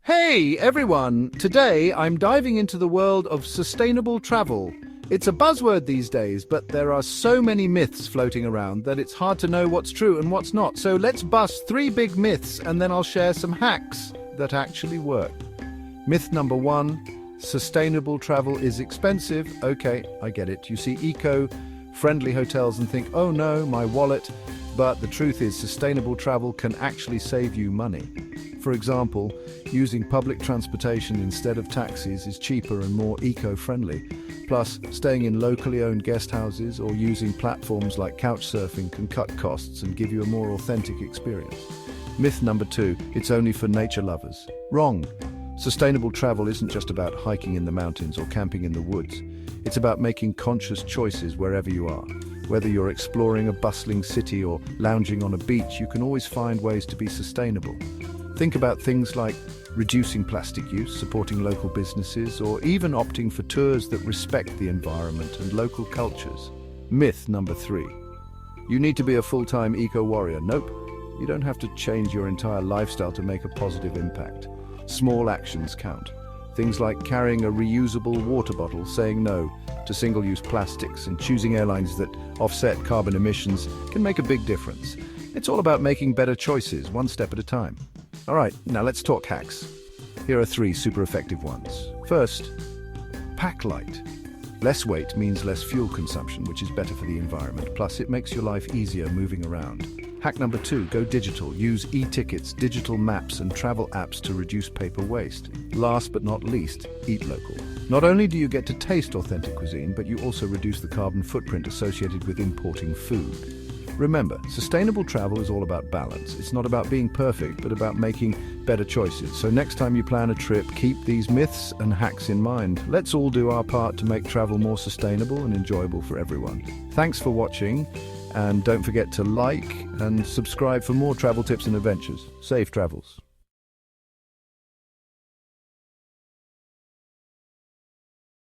Hey everyone! Today I'm diving into the world of sustainable travel. It's a buzzword these days, but there are so many myths floating around that it's hard to know what's true and what's not. So let's bust three big myths and then I'll share some hacks that actually work. Myth number one, sustainable travel is expensive. Okay, I get it. You see eco-friendly hotels and think, oh no, my wallet. But the truth is sustainable travel can actually save you money. For example, using public transportation instead of taxis is cheaper and more eco-friendly. Plus, staying in locally owned guest houses or using platforms like couchsurfing can cut costs and give you a more authentic experience. Myth number two, it's only for nature lovers. Wrong. Sustainable travel isn't just about hiking in the mountains or camping in the woods. It's about making conscious choices wherever you are. Whether you're exploring a bustling city or lounging on a beach, you can always find ways to be sustainable. Think about things like reducing plastic use, supporting local businesses, or even opting for tours that respect the environment and local cultures. Myth number three, you need to be a full-time eco-warrior. Nope, you don't have to change your entire lifestyle to make a positive impact. Small actions count. Things like carrying a reusable water bottle, saying no to single-use plastics, and choosing airlines that offset carbon emissions can make a big difference. It's all about making better choices, one step at a time. All right, now let's talk hacks. Here are three super effective ones. First, pack light. Less weight means less fuel consumption, which is better for the environment. Plus, it makes your life easier moving around. Hack number two, go digital. Use e-tickets, digital maps, and travel apps to reduce paper waste. Last but not least, eat local. Not only do you get to taste authentic cuisine, but you also reduce the carbon footprint associated with importing food. Remember, sustainable travel is all about balance. It's not about being perfect, but about making better choices. So next time you plan a trip, keep these myths and hacks in mind. Let's all do our part to make travel more sustainable and enjoyable for everyone. Thanks for watching, and don't forget to like and subscribe for more travel tips and adventures. Safe travels.